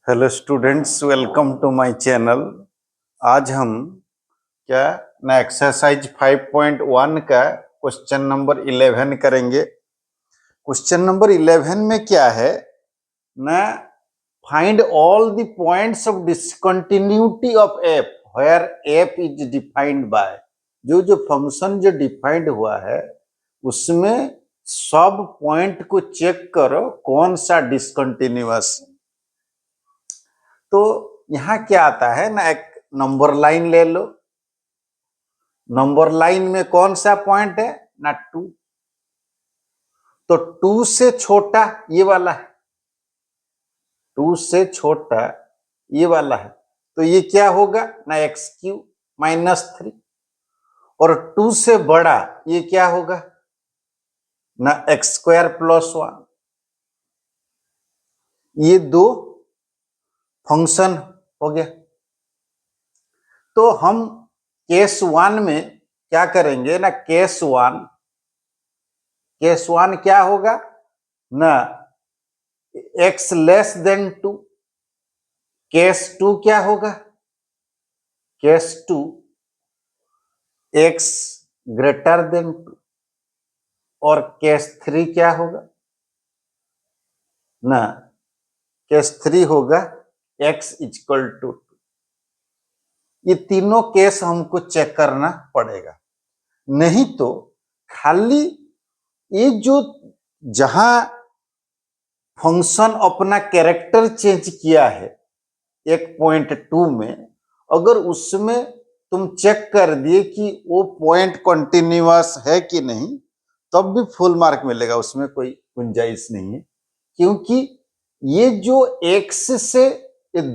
Hello students, welcome to my channel. आज हम क्या ना एक्सरसाइज 5.1 का क्वेश्चन नंबर 11 करेंगे। क्वेश्चन नंबर 11 में क्या है ना, find all the points of discontinuity of f where f is defined by. जो फंक्शन जो डिफाइंड हुआ है उसमें सब पॉइंट को चेक करो कौन सा डिसकंटिन्यूअस। तो यहां क्या आता है ना, एक नंबर लाइन ले लो। नंबर लाइन में कौन सा पॉइंट है ना, 2। तो 2 से छोटा ये वाला है, 2 से छोटा ये वाला है, तो ये क्या होगा ना, x³ - 3। और 2 से बड़ा ये क्या होगा ना, x² + 1। ये दो फंक्शन हो गया। तो हम केस 1 में क्या करेंगे ना, केस 1 क्या होगा ना, x 2। केस 2 क्या होगा, केस 2 x 2। और केस 3 क्या होगा ना, केस 3 होगा x = 2। ये तीनों केस हमको चेक करना पड़ेगा, नहीं तो खाली ये जो जहां फंक्शन अपना कैरेक्टर चेंज किया है 1.2 में, अगर उसमें तुम चेक कर दिए कि वो पॉइंट कंटिन्यूअस है कि नहीं, तब भी फुल मार्क मिलेगा, उसमें कोई गुंजाइश नहीं है। क्योंकि ये जो x से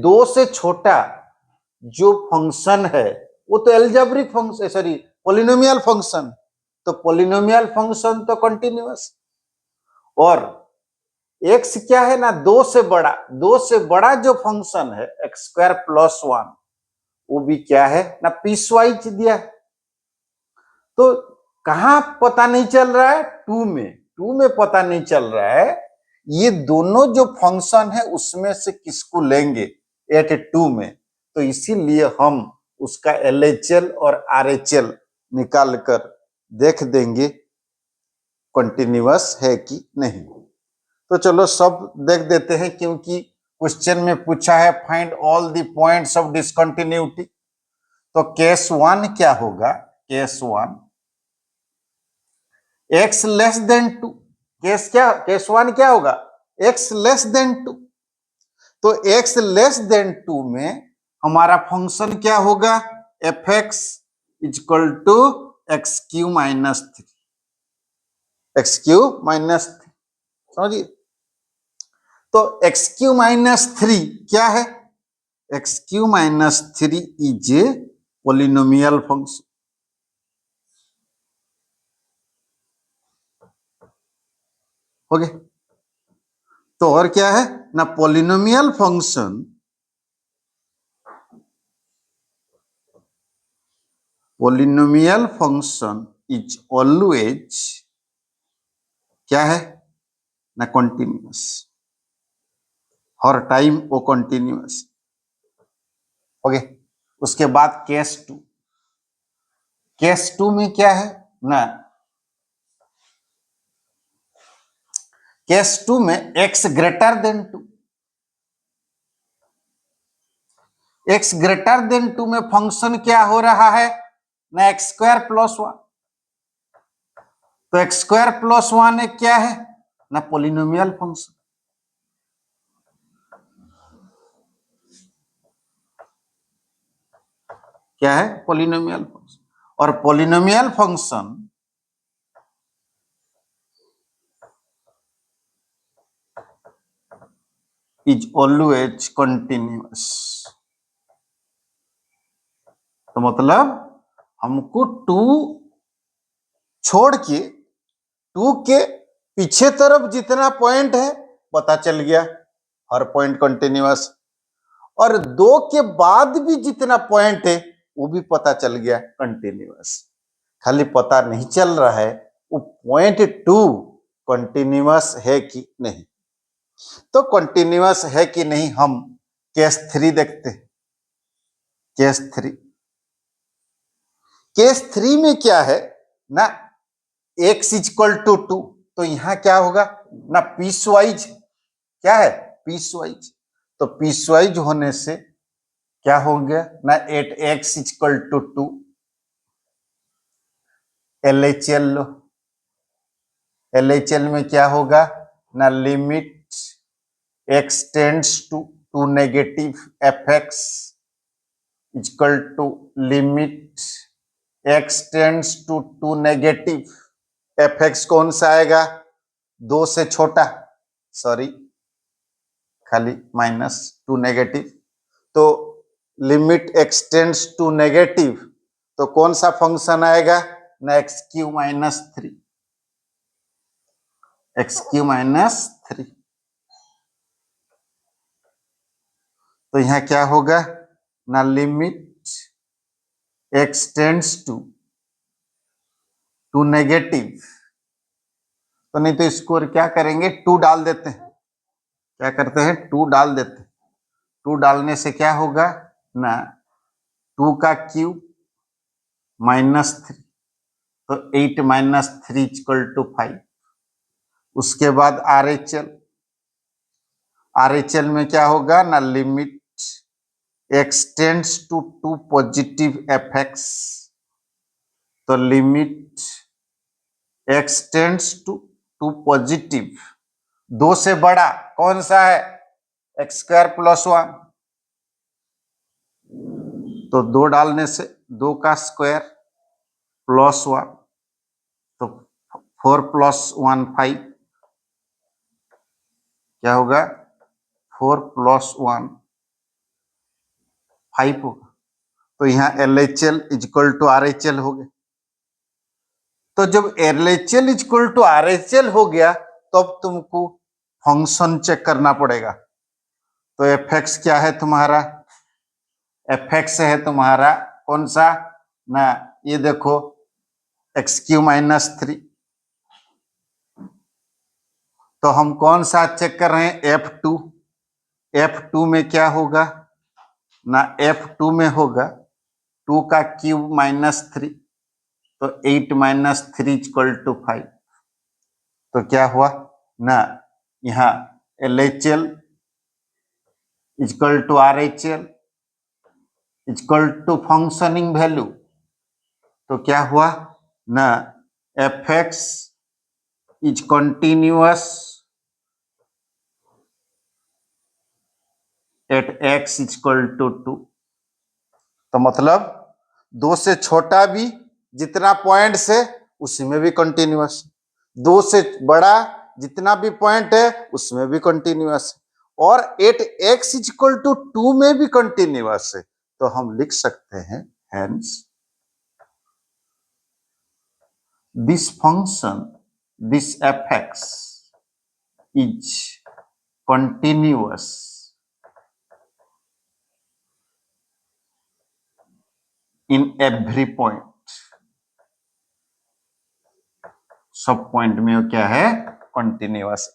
2 से छोटा जो फंक्शन है वो तो algebraic function, sorry polynomial function. तो पॉलिनोमियल फंक्शन तो कंटिन्यूअस। और x क्या है ना, 2 से बड़ा जो फंक्शन है x² + 1, वो भी क्या है ना, पीसवाइज दिया है। तो कहां पता नहीं चल रहा है, 2 में पता नहीं चल रहा है। ये दोनों जो फंक्शन है उसमें से किसको लेंगे एट 2 में, तो इसीलिए हम उसका LHL और RHL निकाल कर देख देंगे कंटिन्यूअस है कि नहीं। तो चलो सब देख देते हैं, क्योंकि क्वेश्चन में पूछा है find all the points of discontinuity. तो केस 1 क्या होगा, केस 1 x <2। केस 1 क्या होगा, x <2। तो x <2 में हमारा फंक्शन क्या होगा, f(x) = x³ - 3। x³ - 3 समझिए। तो x³ - 3 क्या है, x³ - 3 is a polynomial function. हो गया। तो और क्या है ना, पॉलिनोमियल फंक्शन इज ऑलवेज क्या है ना, कंटिन्यूअस। हर टाइम वो कंटिन्यूअस। ओके। उसके बाद केस 2, केस 2 में क्या है ना, केस 2 में x <2। x <2 में फंक्शन क्या हो रहा है ना, x² + 1। तो x² + 1 क्या है ना, पॉलिनोमियल फंक्शन। क्या है, पॉलिनोमियल फंक्शन। और polynomial function is always continuous. तो मतलब हमको 2 छोड़ के 2 के पीछे तरफ जितना पॉइंट है पता चल गया, हर पॉइंट कंटिन्यूअस। और 2 के बाद भी जितना पॉइंट है वो भी पता चल गया कंटिन्यूअस। खाली पता नहीं चल रहा है वो पॉइंट 2 कंटिन्यूअस है कि नहीं। तो कंटिन्यूअस है कि नहीं हम केस 3 देखते हैं। केस 3 में क्या है ना, x इक्वल टू 2, तो यहां क्या होगा ना, पीस वाइज, क्या है, पीस वाइज। तो पीस वाइज होने से क्या हो गया ना, at x equal to 2, LHL लो। LHL में क्या होगा ना, limit x tends to negative fx equal to limit x tends to negative fx। कौन सा आएगा, 2 से छोटा, सॉरी खाली माइनस टू नेगेटिव, तो limit x tends to negative, तो कौन सा फंक्शन आएगा ना, x³ -3। तो यहां क्या होगा ना, limit x tends to negative, तो नहीं तो इसको क्या करेंगे, 2 डाल देते हैं, क्या करते हैं, 2 डाल देते हैं। 2 डालने से क्या होगा ना, 2 का क्यूब -3, तो 8 - 3 = 5। उसके बाद RHL में क्या होगा ना, limit x tends to positive fx, तो limit x tends to positive, 2 से बड़ा कौन सा है, x² + 1, तो 2 डालने से 2 का स्क्वायर प्लस 1, तो 4 + 1 5, क्या होगा 4 + 1 5 होगा। तो यहाँ LHL = RHL हो गया। तो जब LHL = RHL हो गया, तो अब तुमको फंक्शन चेक करना पड़ेगा। तो fx क्या है तुम्हारा, fx है तुम्हारा कौन सा ना, ये देखो x³ -3, तो हम कौन सा चेक कर रहे हैं, F2 में क्या होगा ना, F2 में होगा 2 का क्यूब -3, तो 8 - 3 = 5। तो क्या हुआ ना, यहाँ LHL = RHL = फंक्शनिंग वैल्यू, तो क्या हुआ ना, fx is continuous at x = 2। तो मतलब 2 से छोटा भी जितना पॉइंट से उसी में भी कंटिन्यूअस, 2 से बड़ा जितना भी पॉइंट है उसमें भी कंटिन्यूअस, और एट x = 2 में भी कंटिन्यूअस है। तो हम लिख सकते हैं, hence this function, this fx is continuous in every point. सब पॉइंट में वो क्या है, कंटिन्यूअस।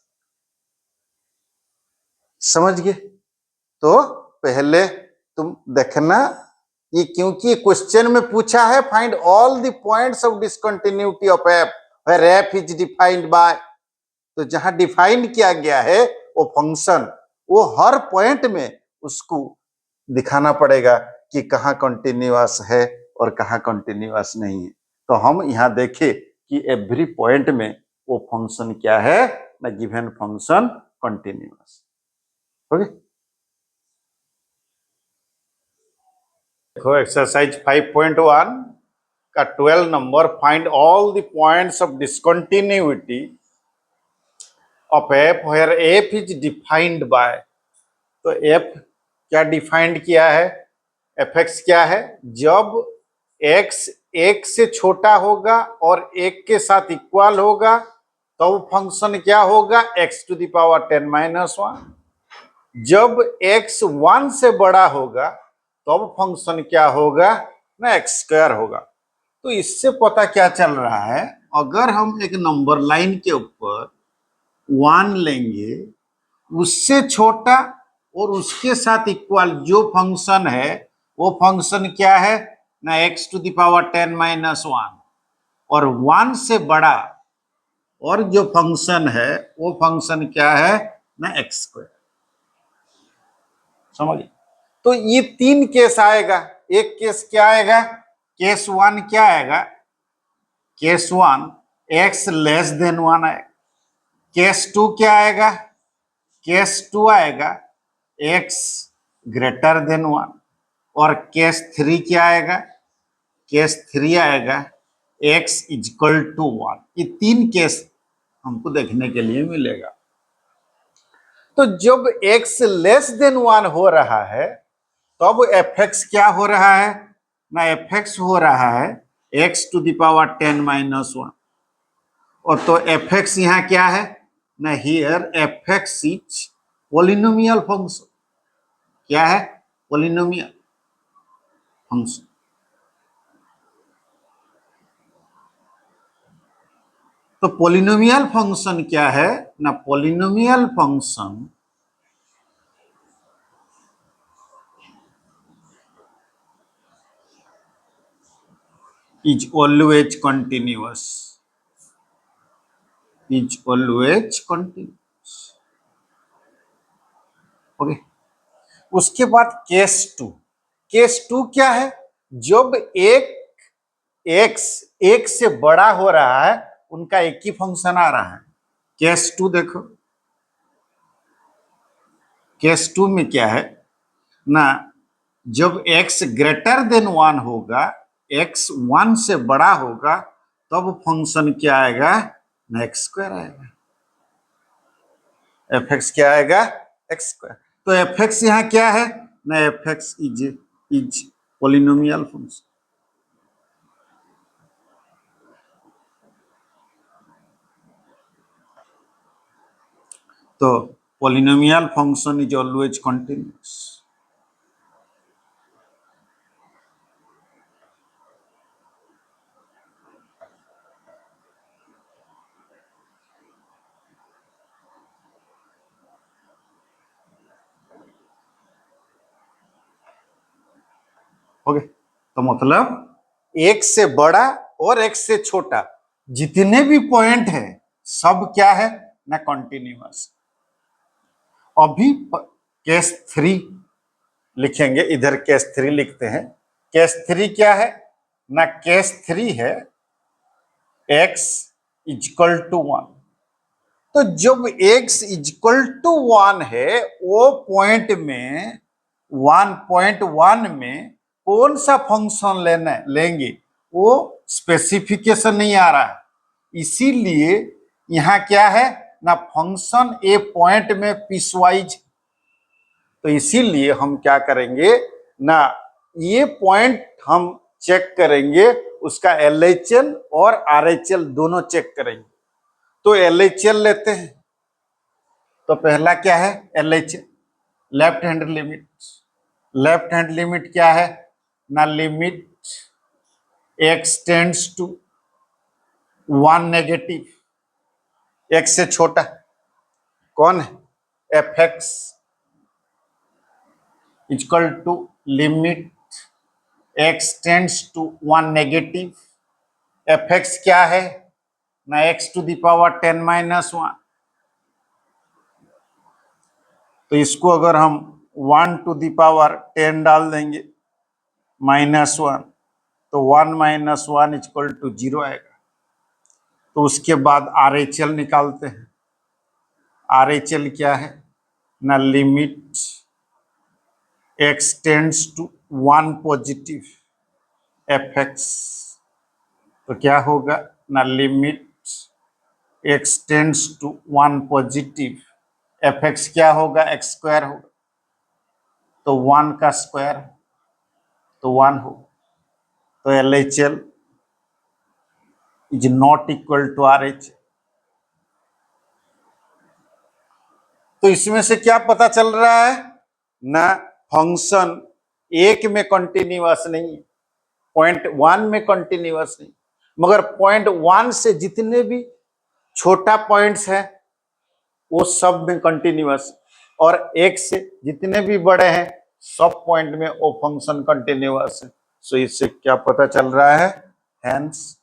समझ गए। तो पहले तुम देखना, ये क्योंकि क्वेश्चन में पूछा है find all the points of discontinuity of f where f is defined by, तो जहां डिफाइंड किया गया है वो फंक्शन, वो हर पॉइंट में उसको दिखाना पड़ेगा कि कहाँ कंटिन्यूअस है और कहाँ कंटिन्यूअस नहीं है। तो हम यहाँ देखें कि एवरी पॉइंट में वो फंक्शन क्या है ना, गिवन फंक्शन कंटिन्यूअस। ओके, देखो एक्सरसाइज 5.1 का 12 number, find all the points of discontinuity of f where f is defined by. तो एफ क्या डिफाइंड किया है, एफ एक्स क्या है, जब एक्स 1 से छोटा होगा और 1 के साथ इक्वल होगा तो फंक्शन क्या होगा, x⁻10 - 1। जब x 1 से बड़ा होगा तो फंक्शन क्या होगा ना, x² होगा। तो इससे पता क्या चल रहा है, अगर हम एक नंबर लाइन के ऊपर 1 लेंगे, उससे छोटा और उसके साथ इक्वल जो फंक्शन है वो फंक्शन क्या है ना x टू द पावर 10-1 और 1 से बड़ा और जो फंक्शन है वो फंक्शन क्या है ना एक्स स्क्वायर। समझिए, तो ये तीन केस आएगा। एक केस क्या आएगा, केस वन क्या आएगा, case one x less than 1 आएगा। केस टू क्या आएगा, केस टू आएगा एक्स ग्रेटर देन 1 और केस थ्री क्या आएगा, केस थ्री आएगा एक्स इक्वल टू 1। ये तीन केस हमको देखने के लिए मिलेगा। तो जब x लेस देन 1 हो रहा है तब fx क्या हो रहा है ना, fx हो रहा है x टू द पावर 10-1 और तो fx यहाँ क्या है ना, here fx is polynomial function. क्या है, पॉलिनोमियल फंक्शन। तो पॉलिनोमियल फंक्शन क्या है ना, polynomial function is always continuous, is always continuous। Okay, उसके बाद केस टू क्या है, जब एक एक्स एक से बड़ा हो रहा है उनका एक ही फंक्शन आ रहा है। केस टू देखो, केस टू में क्या है ना, जब x ग्रेटर देन 1 होगा, x 1 से बड़ा होगा तब फंक्शन क्या आएगा ना, एक्स स्क्वायर आएगा। एफ एक्स क्या आएगा, एक्स स्क्वायर। तो एफ एक्स यहाँ क्या है ना, f x is polynomial function. तो polynomial function is always continuous. Okay, तो मतलब एक से बड़ा और एक से छोटा जितने भी पॉइंट है सब क्या है ना, कंटिन्यूअस। अभी केस थ्री लिखेंगे, इधर केस थ्री लिखते हैं। केस थ्री क्या है ना, केस थ्री है x इक्वल टू 1। तो जब x इक्वल टू 1 है वो पॉइंट में 1.1 में कौन सा फंक्शन लेंगे वो स्पेसिफिकेशन नहीं आ रहा है। इसीलिए यहाँ क्या है ना, फंक्शन ए पॉइंट में पीसवाइज। तो इसीलिए हम क्या करेंगे ना, ये पॉइंट हम चेक करेंगे, उसका LHL और RHL दोनों चेक करेंगे। तो LHL लेते हैं। तो पहला क्या है LHL, left hand limit. Left hand limit क्या है ना, limit x tends to 1 negative, x से छोटा कौन है, fx equal to limit x tends to 1 negative, fx क्या है ना, x टू द पावर 10-1। तो इसको अगर हम 1 टू द पावर 10 डाल देंगे -1, तो 1 - 1 इक्वल टू 0 आएगा। तो उसके बाद RHL निकालते हैं। RHL क्या है ना, limit x tends to 1 positive fx। तो क्या होगा ना, limit x tends to 1 positive fx क्या होगा, एक्स स्क्वायर होगा। तो 1 का स्क्वायर तो 1 हो। तो LHL is not equal to RH। तो इसमें से क्या पता चल रहा है ना, फंक्शन एक में कंटिन्यूअस नहीं है, पॉइंट 1 में कंटिन्यूअस नहीं, मगर पॉइंट 1 से जितने भी छोटा पॉइंट्स है वो सब में कंटिन्यूअस। और एक से जितने भी बड़े हैं सब पॉइंट में वो फंक्शन कंटिन्यूअस है। सो इससे क्या पता चल रहा है, hence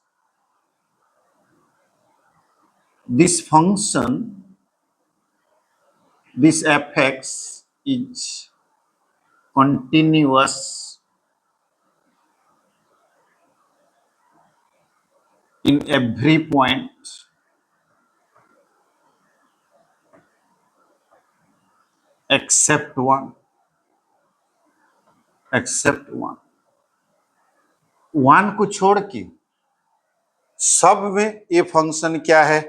this function, this fx is continuous in every point except one, except one, one को छोड़ के सब में ये फंक्शन क्या है,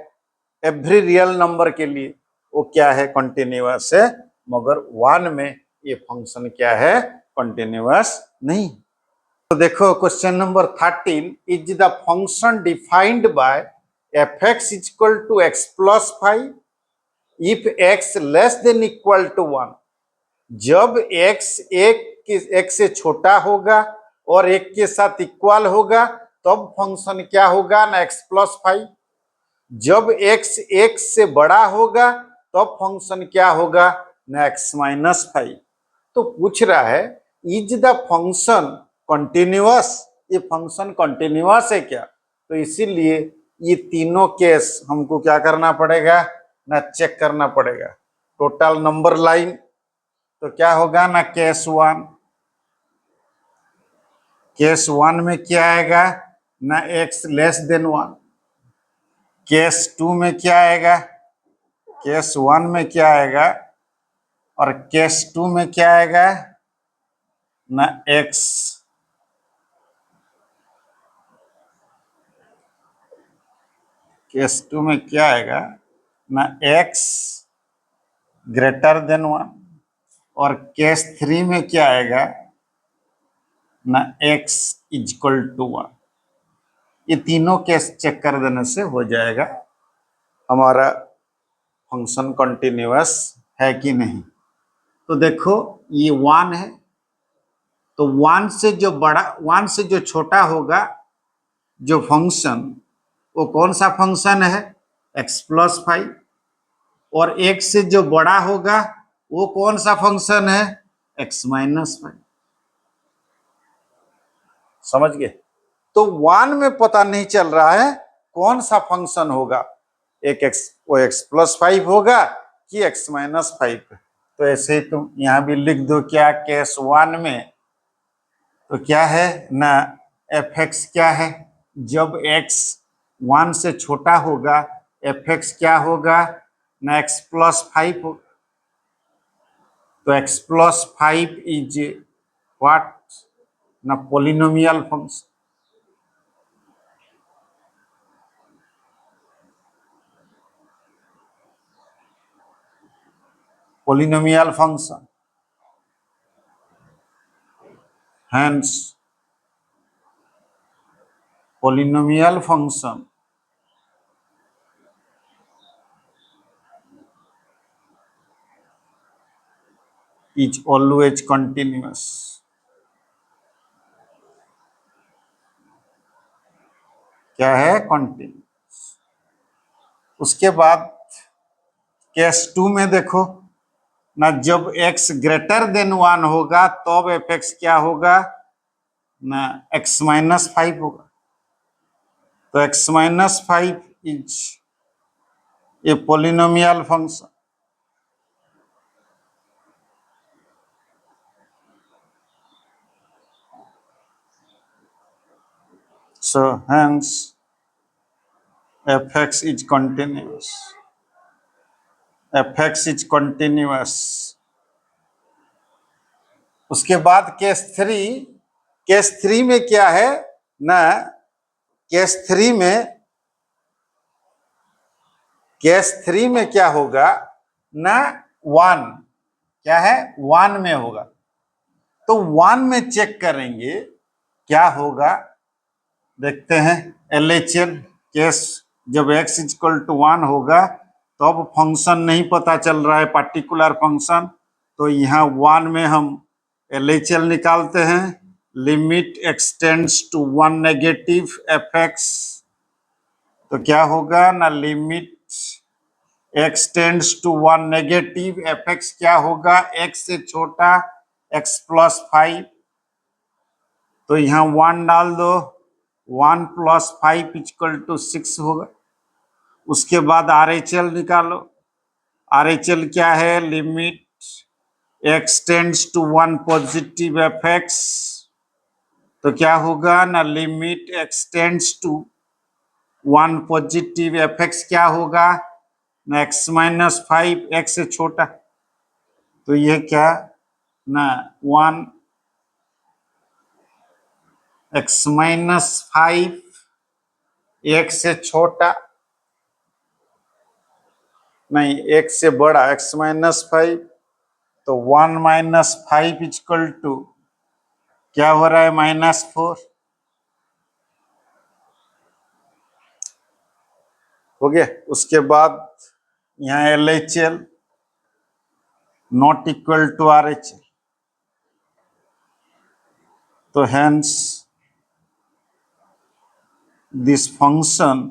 एवरी रियल नंबर के लिए वो क्या है, कंटिन्यूअस है, मगर वन में ये फंक्शन क्या है, कंटिन्यूअस नहीं। तो देखो question number 13, is the function defined by f x equal to x plus 5 if x less than equal to 1। जब x एक से छोटा होगा और एक के साथ इक्वल होगा तब फंक्शन क्या होगा ना, x प्लस 5। जब x एक से बड़ा होगा तब फंक्शन क्या होगा ना, x माइनस 5। तो पूछ रहा है इज द फंक्शन कंटिन्यूअस, ये फंक्शन कंटिन्यूअस है क्या। तो इसीलिए ये तीनों केस हमको क्या करना पड़ेगा ना, चेक करना पड़ेगा। टोटल नंबर लाइन, तो क्या होगा ना, केस वन में क्या आएगा ना, x लेस देन 1। केस 2 में क्या आएगा, केस 1 में क्या आएगा और केस 2 में क्या आएगा ना, x। केस 2 में क्या आएगा ना, x ग्रेटर देन 1 और केस 3 में क्या आएगा ना, x इक्वल टू 1। ये तीनों केस चेक कर देने से हो जाएगा हमारा फंक्शन कंटिन्यूअस है कि नहीं। तो देखो ये 1 है, तो 1 से जो बड़ा, 1 से जो छोटा होगा जो फंक्शन, वो कौन सा फंक्शन है, x प्लस 5। और 1 से जो बड़ा होगा वो कौन सा फंक्शन है, x माइनस 5। समझ गए। तो 1 में पता नहीं चल रहा है कौन सा फंक्शन होगा, एक x, वो x प्लस 5 होगा कि x माइनस 5। तो ऐसे ही तुम यहां भी लिख दो क्या, केस 1 में तो क्या है ना, एफ एक्स क्या है, जब x 1 से छोटा होगा एफ एक्स क्या होगा ना, x प्लस 5 होगा। तो x प्लस 5 इज व्हाट ना, polynomial function. Polynomial function, hence polynomial function is always continuous। क्या है, कंटिन्यूस। उसके बाद केस 2 में देखो ना, जब x ग्रेटर देन 1 होगा तब एफ एक्स क्या होगा ना, x माइनस 5 होगा। तो x minus 5 is a polynomial function. So hence fx is continuous, fx is continuous। उसके बाद केस 3, केस 3 में क्या है ना, केस 3 में, केस 3 में क्या होगा ना, 1 क्या है, 1 में होगा। तो 1 में चेक करेंगे क्या होगा, देखते हैं LHL केस। जब x इक्वल टू 1 होगा तो अब फंक्शन नहीं पता चल रहा है, पार्टिकुलर फंक्शन। तो यहाँ 1 में हम LHL निकालते हैं, limit x tends to 1 negative f x. तो क्या होगा ना, limit x tends to 1 negative, f x क्या होगा, x से छोटा x प्लस 5, तो यहाँ 1 डाल दो, 1 प्लस 5 इक्वल टू 6 होगा। उसके बाद RHL निकालो, RHL क्या है, limit x tends to 1 positive f x, तो क्या होगा ना, limit x tends to 1 positive f x क्या होगा ना, x माइनस 5, x से छोटा, तो ये क्या ना 1 x माइनस 5 x से छोटा, नहीं x से बड़ा, x माइनस 5, तो 1 माइनस 5 इक्वल टू क्या हो रहा है, -4 हो गया। उसके बाद यहाँ LHL not equal to RHL, तो hence this function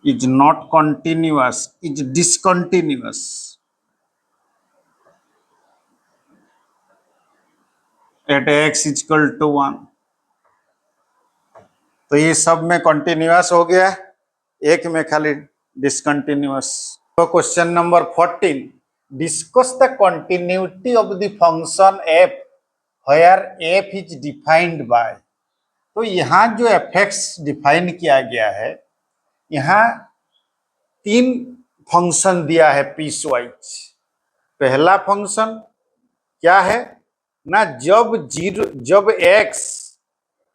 is not continuous, is discontinuous at x equal to 1। तो ये सब में कंटिन्यूअस हो गया, एक में खाली डिसकंटिन्यूअस। तो question number 14, discuss the continuity of the function f where f is defined by। तो यहाँ जो एफ एक्स डिफाइन किया गया है, यहाँ 3 फंक्शन दिया है पीस वाइज। पहला फंक्शन क्या है ना, जब x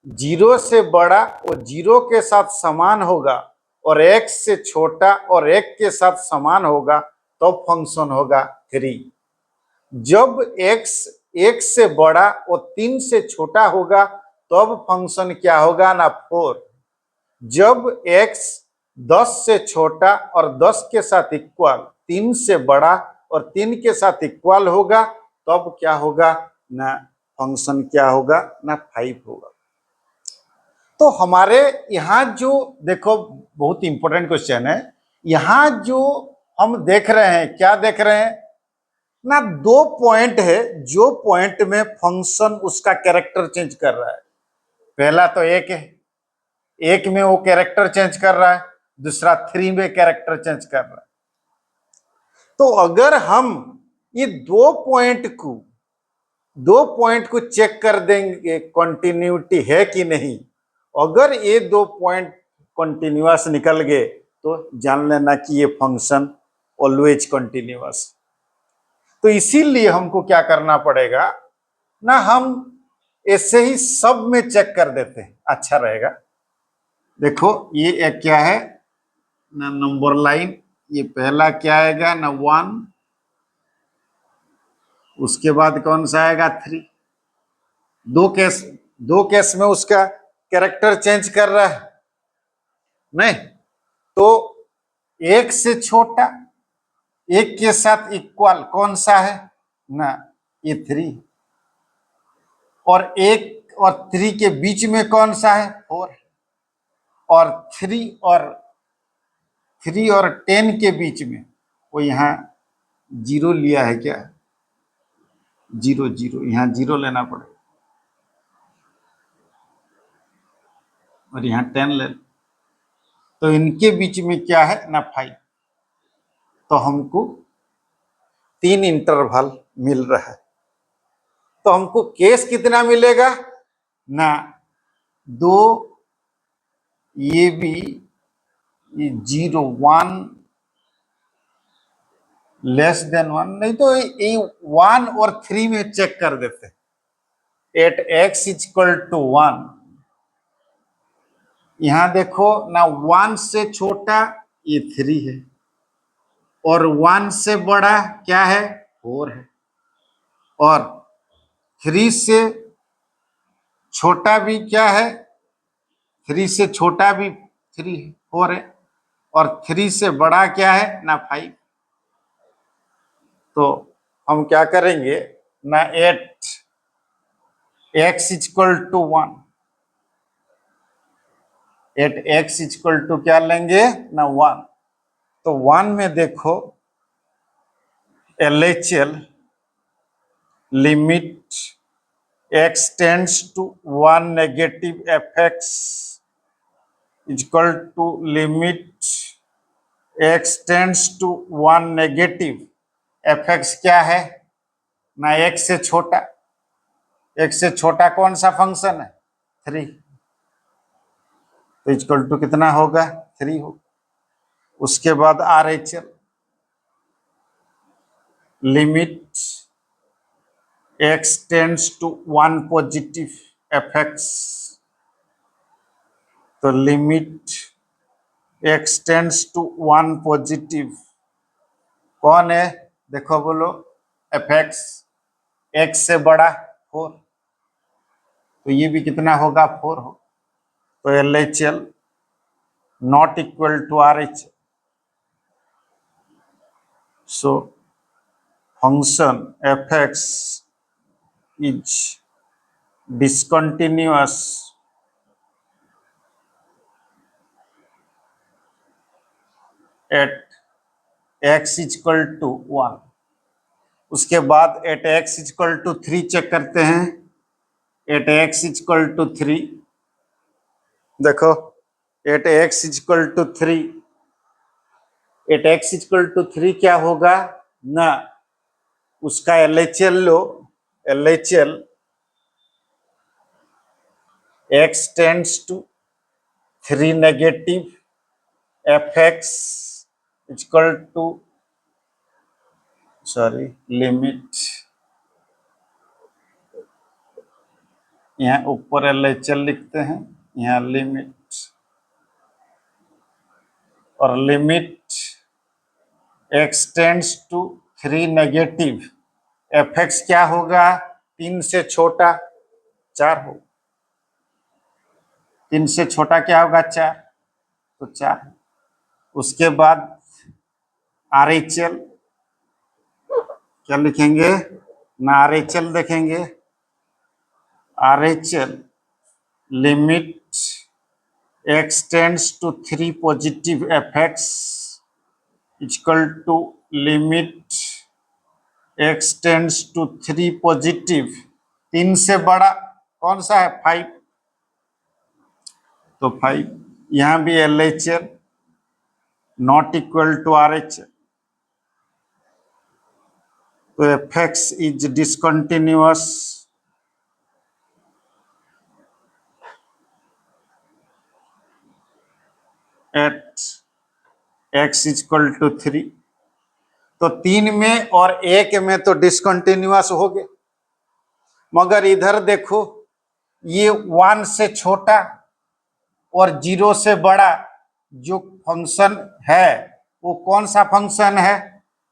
0 से बड़ा और 0 के साथ समान होगा और x से छोटा और 1 के साथ समान होगा तो फंक्शन होगा 3। जब x 1 से बड़ा और 3 से छोटा होगा तब फंक्शन क्या होगा ना 4। जब x 10 से छोटा और 10 के साथ इक्वल, 3 से बड़ा और 3 के साथ इक्वल होगा तब क्या होगा ना, फंक्शन क्या होगा ना 5 होगा। तो हमारे यहाँ जो देखो बहुत इंपॉर्टेंट क्वेश्चन है, यहाँ जो हम देख रहे हैं, क्या देख रहे हैं ना, 2 पॉइंट है, जो पॉइंट में फंक्शन उसका कैरेक्टर चेंज कर रहा है। पहला तो 1 है, 1 में वो कैरेक्टर चेंज कर रहा है, दूसरा 3 में कैरेक्टर चेंज कर रहा है। तो अगर हम ये 2 पॉइंट को चेक कर देंगे कंटिन्यूटी है कि नहीं, अगर ये 2 पॉइंट कंटिन्यूअस निकल गए तो जान लेना कि ये फंक्शन ऑलवेज कंटिन्यूअस। तो इसीलिए हमको क्या करना पड़ेगा ना, हम ऐसे ही सब में चेक कर देते हैं, अच्छा रहेगा। देखो ये एक क्या है ना, नंबर लाइन, ये पहला क्या आएगा ना 1, उसके बाद कौन सा आएगा 3। दो केस में उसका कैरेक्टर चेंज कर रहा है नहीं, तो 1 से छोटा 1 के साथ इक्वल कौन सा है ना, ये 3, और 1 और 3 के बीच में कौन सा है 4, और 3 और 10 के बीच में वो यहाँ 0 लिया है क्या, 0 0, यहाँ 0 लेना पड़ेगा और यहाँ 10 ले, तो इनके बीच में क्या है ना 5। तो हमको 3 इंटरवल मिल रहा है, तो हमको केस कितना मिलेगा ना 2, ये भी 0 1 लेस देन 1, नहीं तो ये 1 और 3 में चेक कर देते। एट x इक्वल टू 1, यहां देखो ना 1 से छोटा ये 3 है और 1 से बड़ा क्या है 4 है, और 3 से छोटा भी क्या है, 3 से छोटा भी 3 है 4 है, और 3 से बड़ा क्या है ना 5। तो हम क्या करेंगे ना, 8 x equal to 1, at x equal to क्या लेंगे ना 1। तो 1 में देखो LHL limit x tends to 1 negative fx equal to limit x tends to 1 negative fx क्या है ना x से छोटा। x से छोटा कौन सा फंक्शन है 3, तो इक्वल टू कितना होगा 3 होगा। उसके बाद RHL limit x tends to 1 positive fx, तो limit x tends to 1 positive कौन है देखो बोलो fx, x से बड़ा 4, तो ये भी कितना होगा 4 हो। तो LHL not equal to RHL। So function fx is discontinuous at x equal to 1। उसके बाद at x equal to 3 check करते हैं। एट x इक्वल टू 3 देखो at x equal to 3, at x equal to 3 क्या होगा ना उसका LHL लो। LHL x tends to 3 negative fx equal to limit, यहाँ ऊपर LHL लिखते हैं, यहाँ लिमिट, और limit x tends to 3 negative fx क्या होगा 3 से छोटा 4 हो। 3 से छोटा क्या होगा 4, तो 4। उसके बाद RHL क्या लिखेंगे ना RHL देखेंगे। RHL limit x tends to 3 positive fx equal to limit x tends to 3 positive 3 से बड़ा कौन सा है 5, तो 5। यहाँ भी LHL not equal to RHL, तो fx is discontinuous at x equal to 3। तो 3 में और 1 में तो डिसकंटिन्यूअस हो गए, मगर इधर देखो ये 1 से छोटा और 0 से बड़ा जो फंक्शन है वो कौन सा फंक्शन है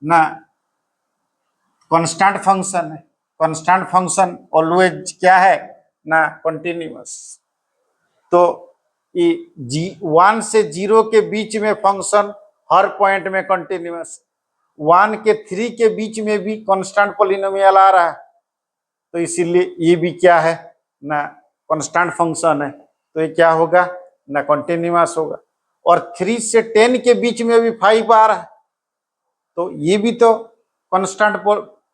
ना कांस्टेंट फंक्शन है। कांस्टेंट फंक्शन ऑलवेज क्या है ना कंटिन्यूअस। तो ये 1 से 0 के बीच में फंक्शन हर पॉइंट में कंटिन्यूअस, 1 के 3 के बीच में भी कांस्टेंट पॉलिनोमियल आ रहा है, तो इसीलिए ये भी क्या है ना कांस्टेंट फंक्शन है, तो ये क्या होगा ना कंटिन्यूअस होगा। और 3 से 10 के बीच में भी 5 आ रहा है, तो ये भी तो कांस्टेंट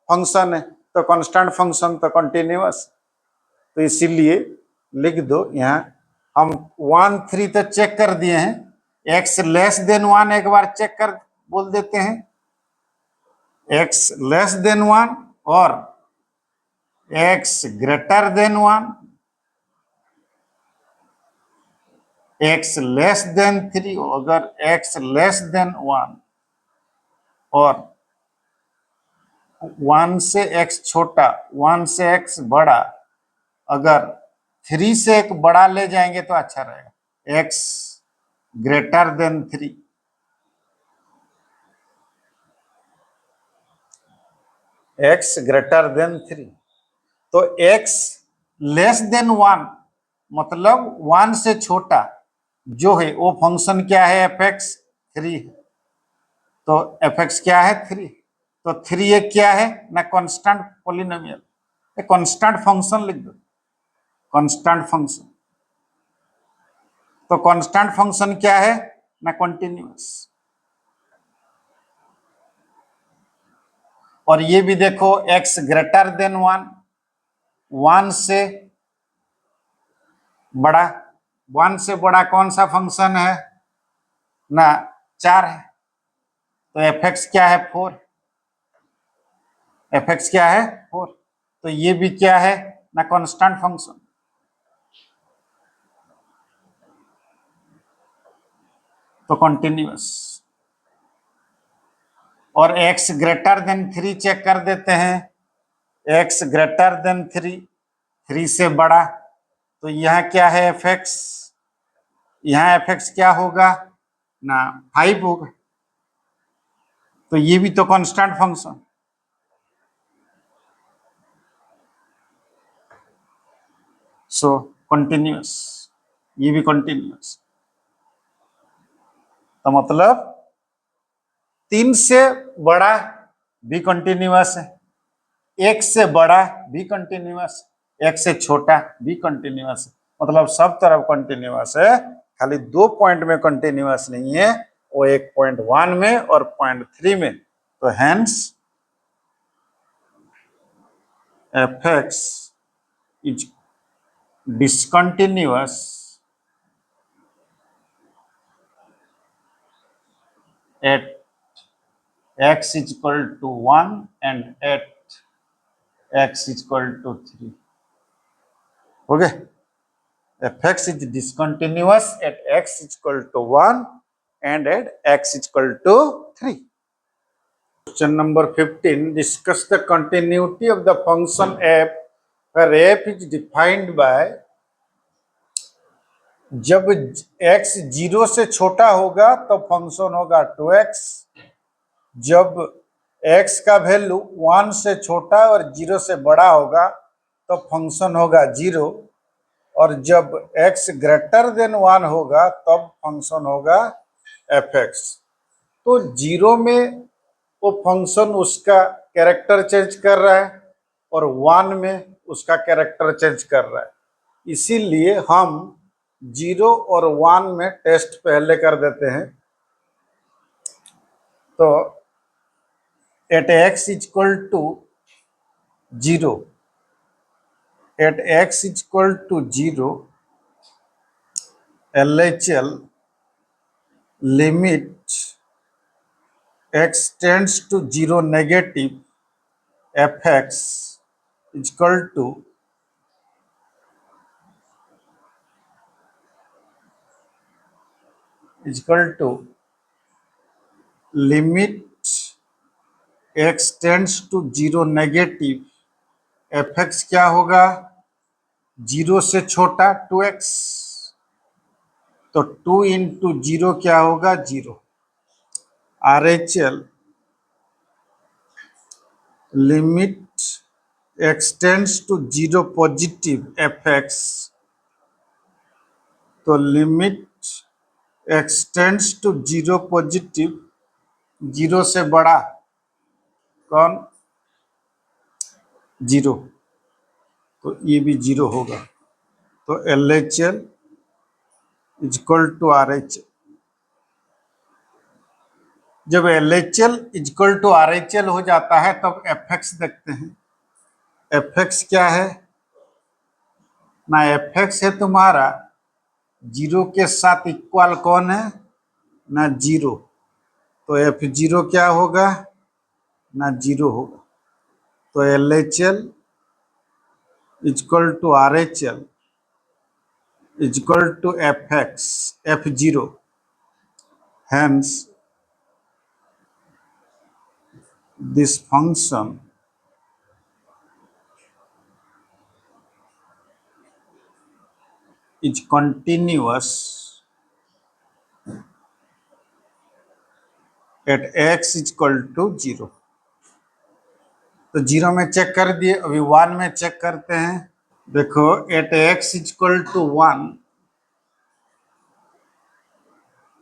फंक्शन है, तो कांस्टेंट फंक्शन तो कंटिन्यूअस, तो इसीलिए लिख दो यहाँ हम 1 3 तो चेक कर दिए हैं, x लेस देन 1 एक बार चेक कर बोल देते हैं, x लेस देन 1 और x greater than 1, x less then 3, अगर x लेस देन 1 और 1 से x छोटा 1 से x बड़ा, अगर 3 से एक बड़ा ले जाएंगे तो अच्छा रहेगा, x greater than 3, x greater than 3। तो x लेस देन 1 मतलब 1 से छोटा जो है वो फंक्शन क्या है fx 3 है, तो fx क्या है 3, तो 3 एक क्या है ना कांस्टेंट पॉलिनोमियल, कांस्टेंट फंक्शन लिख दो, कांस्टेंट फंक्शन। तो कांस्टेंट फंक्शन क्या है ना, कंटिन्यूअस। और ये भी देखो x ग्रेटर देन 1, 1 से बड़ा, 1 से बड़ा कौन सा फंक्शन है ना, 4 है। तो एफ एक्स क्या है, 4। एफ एक्स क्या है, 4। तो ये भी क्या है ना, कांस्टेंट फंक्शन। तो कंटिन्यूअस। और x ग्रेटर देन 3 चेक कर देते हैं, x ग्रेटर देन 3, 3 से बड़ा। तो यहाँ क्या है, एफ एक्स, यहाँ एफ एक्स क्या होगा ना, 5 होगा। तो ये भी तो कांस्टेंट फंक्शन। सो कंटिन्यूअस, ये भी कंटिन्यूअस। तो मतलब 3 से बड़ा भी कंटिन्यूअस है, 1 से बड़ा भी कंटिन्यूअस, 1 से छोटा भी कंटिन्यूअस है। मतलब सब तरफ कंटिन्यूअस है, खाली 2 पॉइंट में कंटिन्यूअस नहीं है, वो एक पॉइंट 1 में और पॉइंट 3 में। तो hence f x is discontinuous at x is equal to 1 and at x is equal to 3. Okay, fx is discontinuous at x is equal to 1 and at x is equal to 3. Question number 15, discuss the continuity of the function f where f is defined by, जब x 0 से छोटा होगा तो function होगा 2x, जब x का value 1 से छोटा और 0 से बड़ा होगा तो फंक्शन होगा 0, और जब x ग्रेटर देन 1 होगा तब फंक्शन होगा एफ एक्स। तो 0 में वो फंक्शन उसका कैरेक्टर चेंज कर रहा है और 1 में उसका कैरेक्टर चेंज कर रहा है, इसीलिए हम 0 और 1 में टेस्ट पहले कर देते हैं। तो at x is equal to 0, at x is equal to 0, LHL limit x tends to 0 negative fx is equal to limit x tends to 0 negative fx क्या होगा, 0 से छोटा 2x, तो 2 इंटू 0 क्या होगा, 0। RHL limit x tends to 0 positive fx, तो limit x tends to 0 positive, 0 से बड़ा कौन, 0, तो ये भी 0 होगा। तो LHL is equal to RHL। जब LHL is equal to RHL हो जाता है तब fx देखते हैं। fx क्या है ना, fx है तुम्हारा 0 के साथ इक्वल कौन है ना, 0, तो f0 क्या होगा ना, 0 होगा। तो LHL is equal to RHL is equal to fx, f0. Hence, this function is continuous at x is equal to 0. तो 0 में चेक कर दिए, अभी 1 में चेक करते हैं। देखो at x is equal to 1,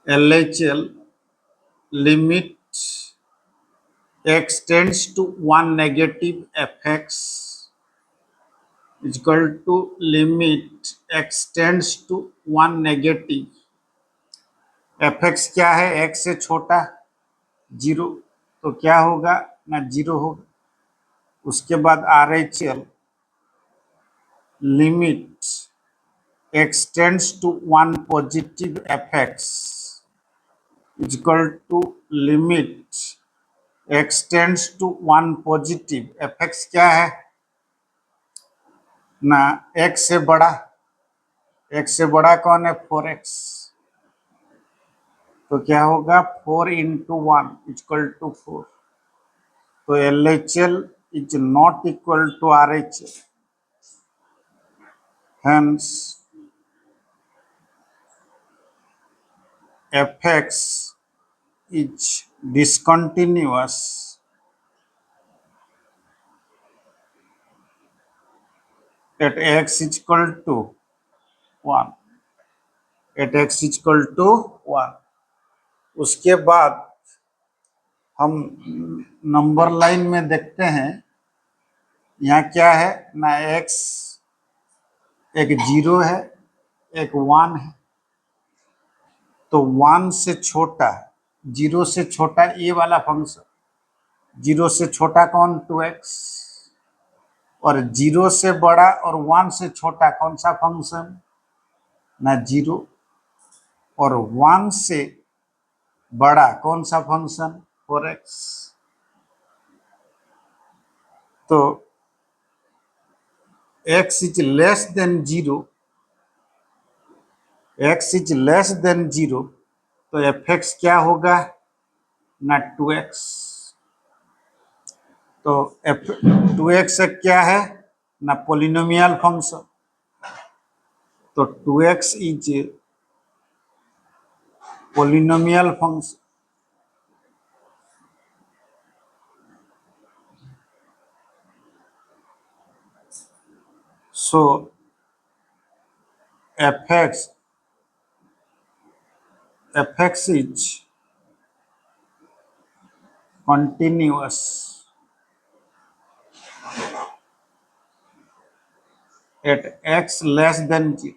LHL limit x tends to 1 negative fx is equal to limit x tends to 1 negative F x क्या है, एक्स से छोटा 0, तो क्या होगा ना 0 होगा। उसके बाद R H L limit x tends to 1 positive f x is equal to limit x tends to 1 positive f x क्या है ना एक्स से बड़ा, एक्स से बड़ा कौन है 4x, तो क्या होगा 4 इंटू 1 इक्वल टू 4, तो L H L is not equal to R H L, hence f x is discontinuous at x equal to 1, at x equal to 1। उसके बाद हम नंबर लाइन में देखते हैं, यहाँ क्या है ना x एक 0 है, एक 1 है, तो 1 से छोटा 0 से छोटा ये वाला फंक्शन, 0 से छोटा कौन 2x, और 0 से बड़ा और 1 से छोटा कौन सा फंक्शन ना 0, और 1 से बड़ा कौन सा फंक्शन 4x। तो x is less than 0, x is less than 0, तो एफ एक्स क्या होगा ना 2x, तो एफ 2x क्या है ना पोलिनोमियल फंक्शन, तो 2x is polynomial function. So F x is continuous at x less then 0।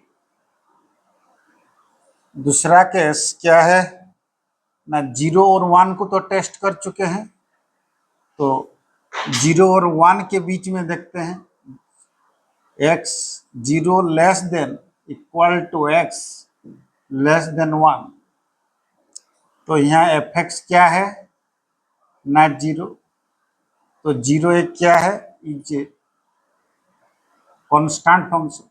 दूसरा केस क्या है ना 0 और 1 को तो टेस्ट कर चुके हैं, तो 0 और 1 के बीच में देखते हैं, x 0 less than equal to x less than 1, तो यहाँ एफ एक्स क्या है ना 0, तो 0 एक क्या है इज कांस्टेंट फंक्शन,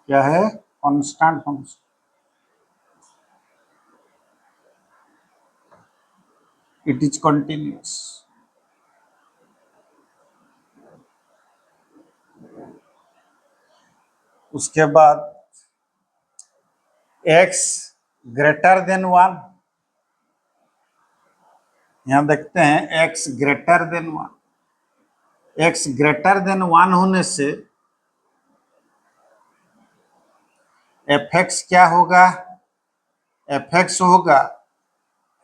क्या है constant function, it is continuous. उसके बाद x ग्रेटर देन 1, यहां देखते हैं x greater than 1, x greater than 1 होने से एफ एक्स क्या होगा, एफ एक्स होगा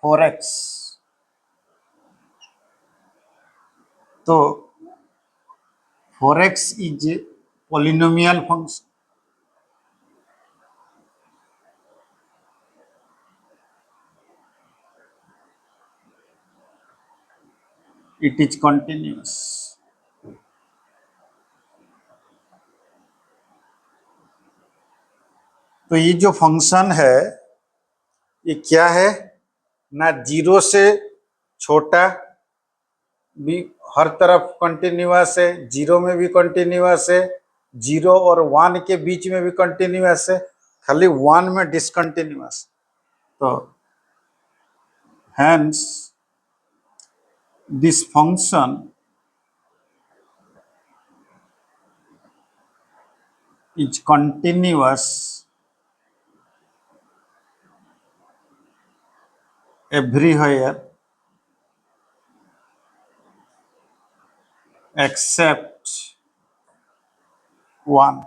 4x, तो 4x is polynomial function, it is continuous. तो ये जो फंक्शन है ये क्या है ना 0 से छोटा भी हर तरफ कंटिन्यूअस है, 0 में भी कंटिन्यूअस है, 0 और 1 के बीच में भी कंटिन्यूअस है, खाली 1 में डिसकंटिन्यूअस। तो hence this function is continuous everywhere except 1।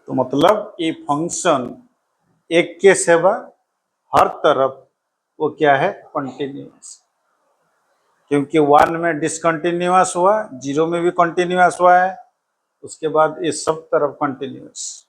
तो मतलब ये फंक्शन एक के सिवा हर तरफ वो क्या है कंटिन्यूअस। क्योंकि 1 में डिसकंटिन्यूअस हुआ, 0 में भी कंटिन्यूअस हुआ है, उसके बाद ये सब तरफ कंटिन्यूअस।